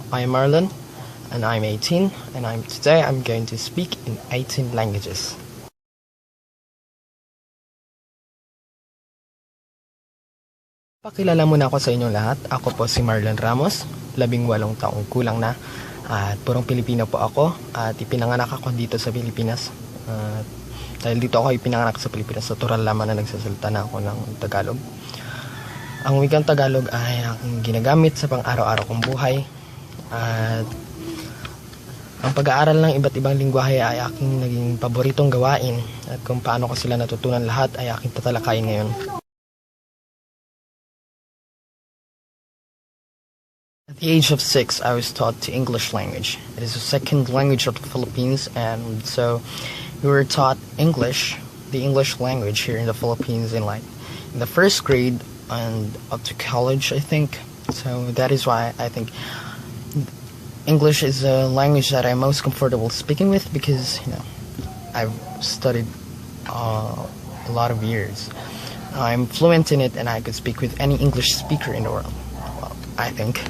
I'm Marlon, and I'm 18, and today I'm going to speak in 18 languages. Pakilala muna ako sa inyong lahat. Ako po si Marlon Ramos, 18 taong kulang na, at purong Pilipino po ako, at ipinanganak ako dito sa Pilipinas. Dahil dito ako ipinanganak sa Pilipinas, natural lamang na nagsasalita na ako ng Tagalog. Ang wikang Tagalog ay aking ginagamit sa pang-araw-araw kong buhay, at ang pag-aaral ng iba't ibang lingwahe ay aking naging paboritong gawain, at kung paano ko sila natutunan lahat ay aking tatalakayin ngayon. At the age of 6, I was taught the English language. It is the second language of the Philippines, and so we were taught English, the English language here in the Philippines in the first grade and up to college, I think. So that is why I think English is a language that I'm most comfortable speaking with, because I've studied a lot of years. I'm fluent in it, and I could speak with any English speaker in the world. Well, I think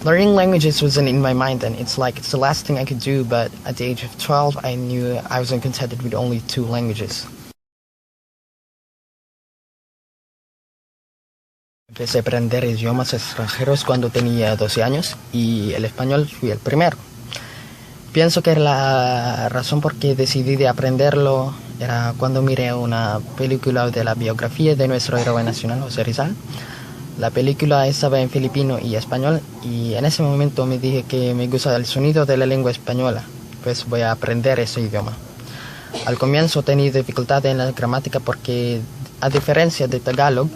learning languages wasn't in my mind, and it's the last thing I could do. But at the age of 12, I knew I wasn't contented with only 2 languages. Empecé a aprender idiomas extranjeros cuando tenía 12 años y el español fui el primero. Pienso que la razón por qué decidí de aprenderlo era cuando miré una película de la biografía de nuestro héroe nacional, José Rizal. La película estaba en filipino y español, y en ese momento me dije que me gusta el sonido de la lengua española, pues voy a aprender ese idioma. Al comienzo tenía dificultad en la gramática porque, a diferencia de Tagalog,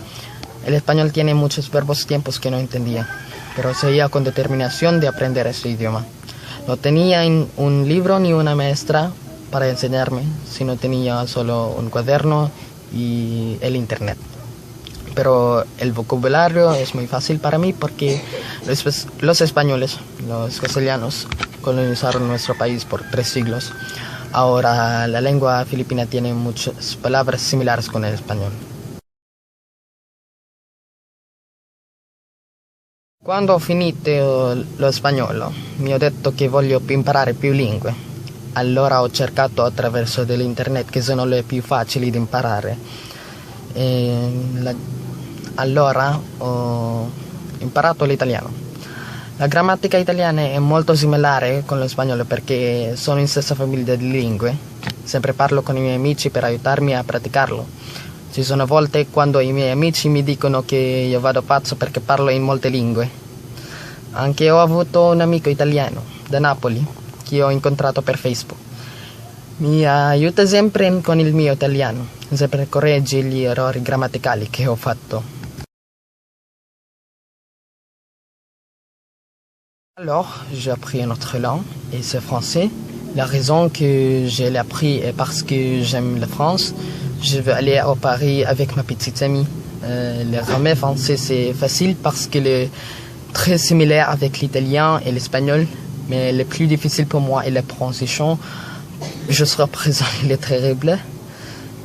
el español tiene muchos verbos tiempos que no entendía, pero seguía con determinación de aprender ese idioma. No tenía un libro ni una maestra para enseñarme, sino tenía solo un cuaderno y el internet. Pero el vocabulario es muy fácil para mí porque los españoles, los castellanos, colonizaron nuestro país por 3 siglos. Ahora la lengua filipina tiene muchas palabras similares con el español. Quando ho finito lo spagnolo, mi ho detto che voglio imparare più lingue. Allora ho cercato attraverso dell'internet, che sono le più facili di imparare. Allora ho imparato l'italiano. La grammatica italiana è molto similare con lo spagnolo perché sono in stessa famiglia di lingue. Sempre parlo con i miei amici per aiutarmi a praticarlo. Ci sono volte quando i miei amici mi dicono che io vado pazzo perché parlo in molte lingue. Anche ho avuto un amico italiano da Napoli che ho incontrato per Facebook. Mi aiuta sempre con il mio italiano, sempre corregge gli errori grammaticali che ho fatto. Alors, j'ai appris une autre langue, et c'est français. La raison que je l'ai appris est parce que j'aime la France. Je veux aller à Paris avec ma petite amie. Le grammaire français, c'est facile parce qu'il est très similaire avec l'italien et l'espagnol. Mais le plus difficile pour moi est la prononciation. Jusqu'à présent, il est terrible.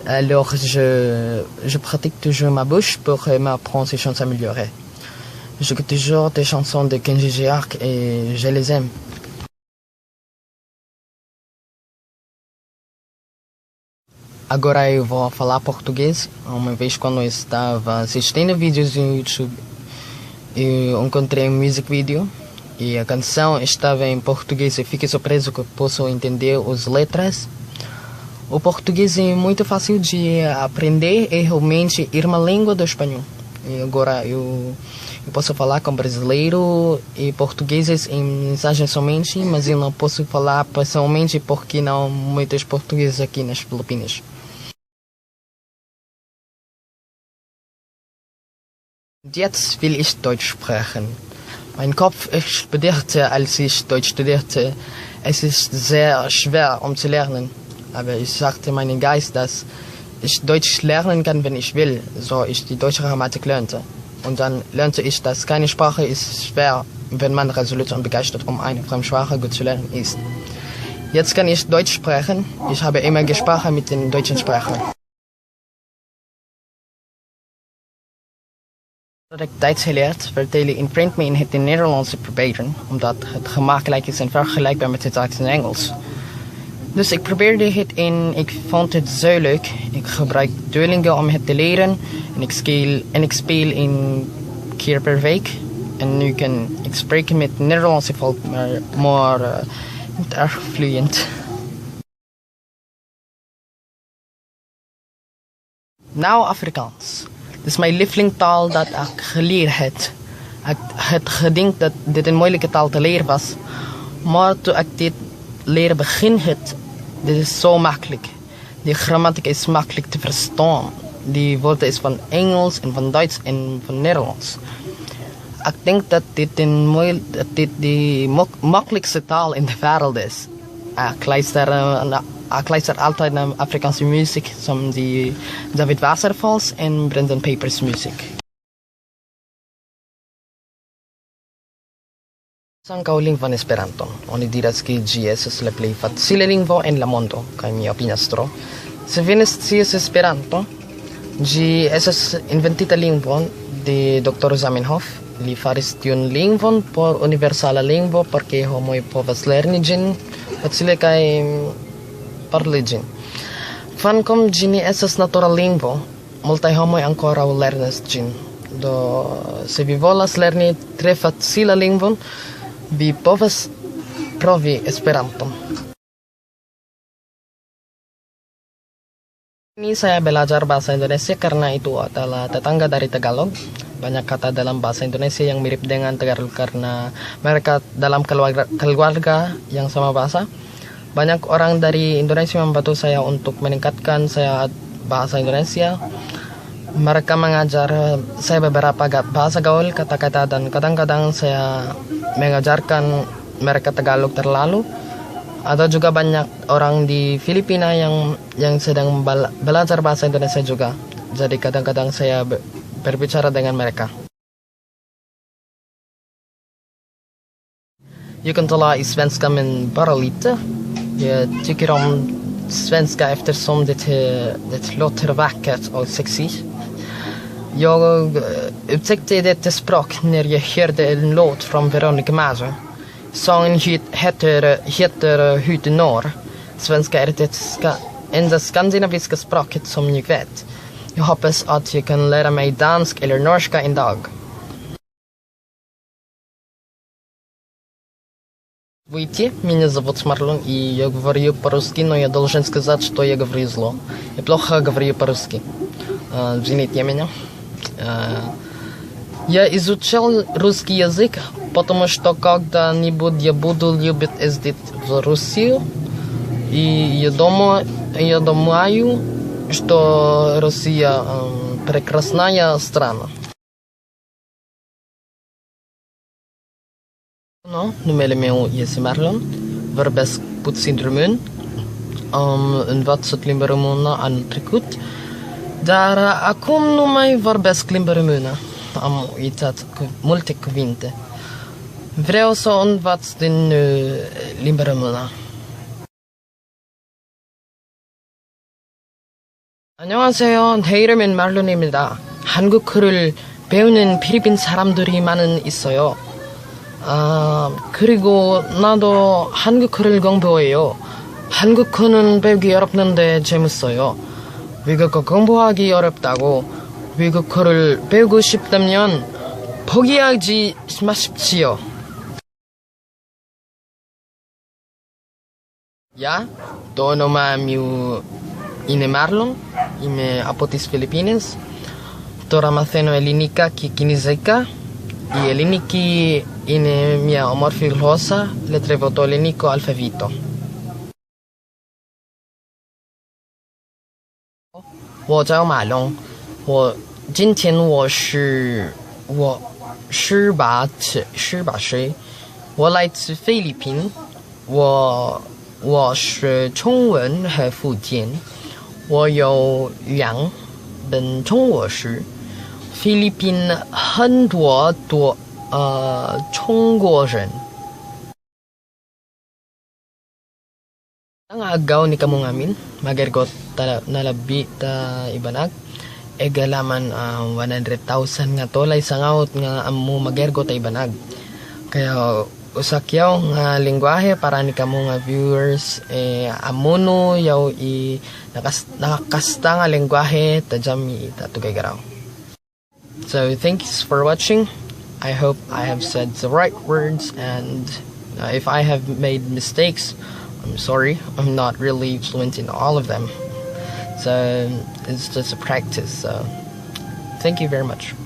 Alors, je pratique toujours ma bouche pour que ma prononciation s'améliore. J'écoute toujours des chansons de Kenji Girac et je les aime. Agora eu vou falar português. Uma vez quando eu estava assistindo vídeos no YouTube, eu encontrei um music video e a canção estava em português. Eu fiquei surpreso que eu posso entender as letras. O português é muito fácil de aprender e realmente é uma língua do espanhol. E agora eu posso falar com brasileiro e portugueses em mensagens somente, mas eu não posso falar pessoalmente porque não muitos portugueses aqui nas Filipinas. Jetzt will ich Deutsch sprechen. Mein Kopf explodierte, als ich Deutsch studierte. Es ist sehr schwer, zu lernen. Aber ich sagte meinem Geist, dass ich Deutsch lernen kann, wenn ich will, so ich die deutsche Grammatik lernte. Und dann lernte ich, dass keine Sprache ist schwer, wenn man resolut und begeistert, eine Fremdsprache gut zu lernen ist. Jetzt kann ich Deutsch sprechen. Ich habe immer gesprochen mit den deutschen Sprachern. Dat ik Duits geleerd, vertelde in print me in het Nederlands te proberen, omdat het gemakkelijk is en vergelijkbaar met het Duits en Engels. Dus ik probeerde het en ik vond het zo leuk. Ik gebruik Duolingo om het te leren en ik speel een keer per week. En nu kan ik spreken met Nederlandse volk, maar niet erg vloeiend. Nou, Afrikaans. Het is mijn lievelingstaal dat ik geleerd heb. Ik had gedacht dat dit een moeilijke taal te leren was. Maar toen ik dit leren begin had, dit is zo makkelijk. Die grammatica is makkelijk te verstaan. Die woorden is van Engels en van Duits en van Nederlands. Ik denk dat dit de makkelijkste taal in de wereld is. Ik luister altijd naar Afrikaanse muziek, zoals die David Wasserfalls en Brendan Papers muziek. Isang kauling van Esperanto, oni diras ke ĝi estas la plej facila lingvo en la mondo, kaj mi opinias tro. Se vi ne scias Esperanto, ĝi estas inventita lingvo de Dr. Zamenhof. Li faris tiun lingvon por universala lingvo, por ke homoj povas lerni ĝin facile kaj parli ĝin. Kvankam ĝi ne estas natura lingvo, multaj homoj ankoraŭ lernas ĝin. Do se vi volas lerni tre facila lingvon, vi povas provi Esperanton. Ini saya belajar bahasa Indonesia karena itu adalah tetangga dari Tagalog. Banyak kata dalam bahasa Indonesia yang mirip dengan Tagalog karena mereka dalam keluarga yang sama bahasa. Banyak orang dari Indonesia membantu saya untuk meningkatkan saya bahasa Indonesia. Mereka mengajar saya beberapa bahasa gaul, kata-kata, dan kadang-kadang saya mengajarkan mereka Tagalog terlalu. Ada juga banyak orang di Filipina yang sedang belajar bahasa Indonesia juga. Jadi kadang-kadang saya berbicara dengan mereka. Je kunt alla i svenska men bara lite. Jag tycker om svenska eftersom det låter vackert och sexigt. Jag upptäckte detta språk när jag hörde en låt från Veronica Maggio. Sången heter Hute Norr. Svenska är det enda skandinaviska språket som jag vet. Jag hoppas att jag kan lära mig dansk eller norska en dag. Выйти, меня зовут Марлон, и я говорю по-русски, но я должен сказать, что я говорю зло. Я плохо говорю по-русски. Извините меня. Я изучал русский язык, потому что когда-нибудь я буду любить ездить в Россию. И я думаю, что Россия прекрасная страна. No, numele meu este Marlon, vorbesc puțin român, am învățat limba română anul trecut, dar acum nu mai vorbesc limba română, am uitat multe cuvinte. Vreau să învăț din limba română. 안녕하세요, 제 이름은 말론입니다. 한국어를 배우는 필리핀 사람들이 많은 있어요. 그리고 나도 한국어를 공부해요. 한국어는 배우기 어렵는데 재밌어요. 외국어 공부하기 어렵다고 외국어를 배우고 싶다면 포기하지 마십시오. Ya, todo nama meu ine Marlon, ime apotis Filipinas, toramaceno elinika kikinizeka, y eliniki ine mia omorfil rosa, letrevoto eliniko alfavito. 我叫马龙，今天我18岁，我来自菲律宾，我是中文和福建，我有2本中国书。菲律宾很多中国人。Ang agaw ni kamong amin, magergot nalabi ta ibanag. egalaman 100,000 nga tolay sa ngaut nga amo magergo tay banag. Kaya usakyaw nga lingwahe para ni kamo nga viewers amuno yaw nakakasta nga lingwahe tajam itatugay garaw. So thanks for watching. I hope I have said the right words, and if I have made mistakes, I'm sorry. I'm not really fluent in all of them, so it's just a practice. So thank you very much.